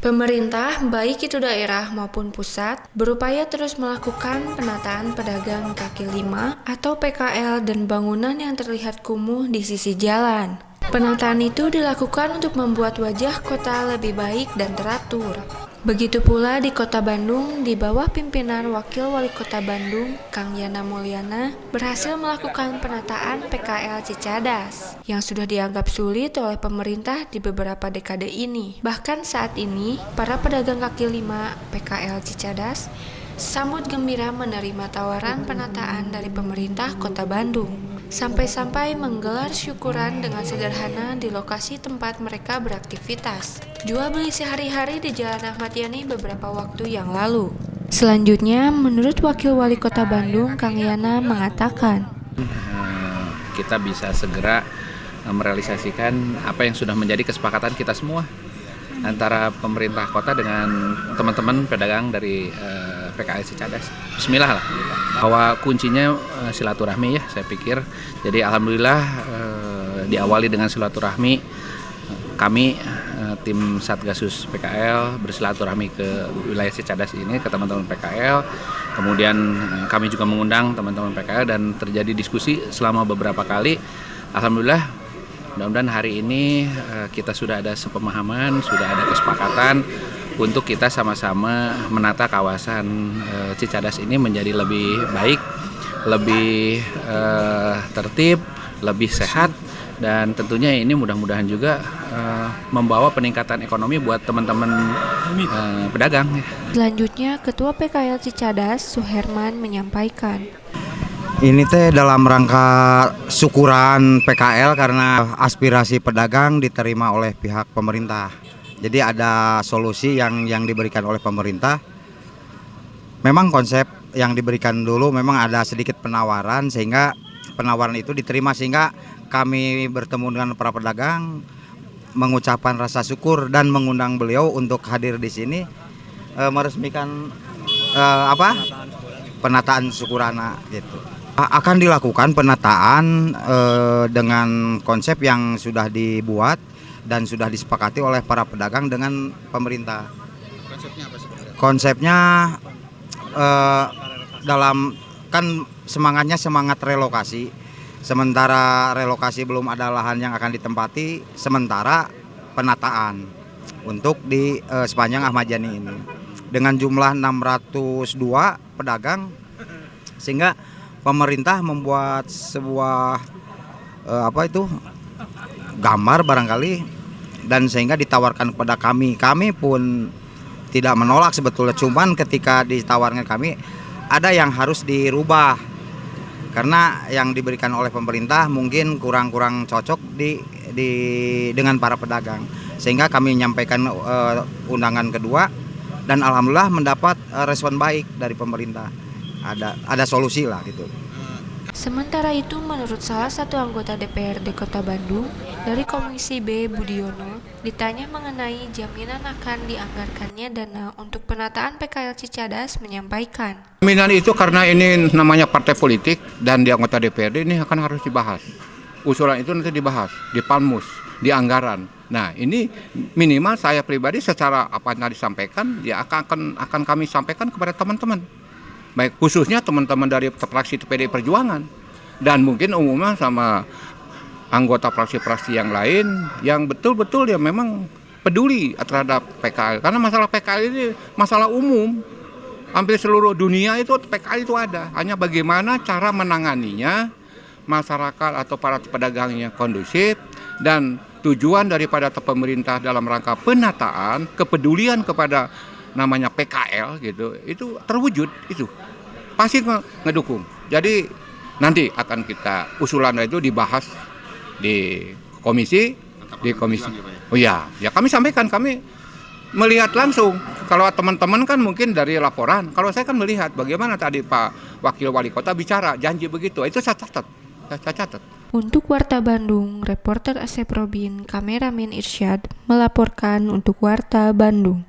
Pemerintah, baik itu daerah maupun pusat, berupaya terus melakukan penataan pedagang kaki lima atau PKL dan bangunan yang terlihat kumuh di sisi jalan. Penataan itu dilakukan untuk membuat wajah kota lebih baik dan teratur. Begitu pula di Kota Bandung, di bawah pimpinan Wakil Wali Kota Bandung, Kang Yana Mulyana, berhasil melakukan penataan PKL Cicadas, yang sudah dianggap sulit oleh pemerintah di beberapa dekade ini. Bahkan saat ini, para pedagang kaki lima PKL Cicadas sambut gembira menerima tawaran penataan dari pemerintah Kota Bandung. Sampai-sampai menggelar syukuran dengan sederhana di lokasi tempat mereka beraktivitas. Jual beli sehari-hari di Jalan Ahmad Yani beberapa waktu yang lalu. Selanjutnya, menurut Wakil Wali Kota Bandung, Kang Yana mengatakan, kita bisa segera merealisasikan apa yang sudah menjadi kesepakatan kita semua antara pemerintah kota dengan teman-teman pedagang dari PKL Cicadas. Bismillah lah. Bahwa kuncinya silaturahmi ya, saya pikir. Jadi alhamdulillah diawali dengan silaturahmi. Kami tim Satgasus PKL bersilaturahmi ke wilayah Cicadas ini, ke teman-teman PKL. Kemudian kami juga mengundang teman-teman PKL dan terjadi diskusi selama beberapa kali. Alhamdulillah, mudah-mudahan hari ini kita sudah ada sepemahaman, sudah ada kesepakatan untuk kita sama-sama menata kawasan Cicadas ini menjadi lebih baik, lebih tertib, lebih sehat, dan tentunya ini mudah-mudahan juga membawa peningkatan ekonomi buat teman-teman pedagang. Selanjutnya, Ketua PKL Cicadas, Suherman, menyampaikan, ini teh dalam rangka syukuran PKL karena aspirasi pedagang diterima oleh pihak pemerintah. Jadi ada solusi yang diberikan oleh pemerintah. Memang konsep yang diberikan dulu memang ada sedikit penawaran, sehingga penawaran itu diterima, sehingga kami bertemu dengan para pedagang mengucapkan rasa syukur dan mengundang beliau untuk hadir di sini meresmikan penataan syukurana gitu. Akan dilakukan penataan dengan konsep yang sudah dibuat dan sudah disepakati oleh para pedagang dengan pemerintah. Konsepnya apa sebenarnya? Konsepnya dalam kan semangatnya semangat relokasi. Sementara relokasi belum ada lahan yang akan ditempati, sementara penataan untuk di sepanjang Ahmad Yani ini dengan jumlah 602 pedagang, sehingga pemerintah membuat sebuah gambar barangkali, dan sehingga ditawarkan kepada kami. Kami pun tidak menolak sebetulnya, cuman ketika ditawarkan kami ada yang harus dirubah karena yang diberikan oleh pemerintah mungkin kurang cocok dengan para pedagang, sehingga kami menyampaikan undangan kedua dan alhamdulillah mendapat respon baik dari pemerintah. Ada solusi lah gitu. Sementara itu, menurut salah satu anggota DPRD Kota Bandung dari Komisi B, Budiono, ditanya mengenai jaminan akan dianggarkannya dana untuk penataan PKL Cicadas, menyampaikan, jaminan itu karena ini namanya partai politik dan di anggota DPRD ini akan harus dibahas. Usulan itu nanti dibahas di Panmus, di anggaran. Nah, ini minimal saya pribadi secara apa yang disampaikan ya akan kami sampaikan kepada teman-teman. Baik khususnya teman-teman dari fraksi PDI Perjuangan dan mungkin umumnya sama anggota fraksi-fraksi yang lain yang betul-betul ya memang peduli terhadap PKL, karena masalah PKL ini masalah umum, hampir seluruh dunia itu PKL itu ada, hanya bagaimana cara menanganinya masyarakat atau para pedagangnya kondusif, dan tujuan daripada pemerintah dalam rangka penataan kepedulian kepada namanya PKL gitu, itu terwujud, itu pasti ngedukung. Jadi nanti akan kita usulan itu dibahas di komisi. Oh ya kami sampaikan, kami melihat langsung. Kalau teman-teman kan mungkin dari laporan, kalau saya kan melihat bagaimana tadi Pak Wakil Wali Kota bicara janji begitu, itu saya catat. Untuk Warta Bandung, reporter Asep Robin, kameramen Irsyad melaporkan untuk Warta Bandung.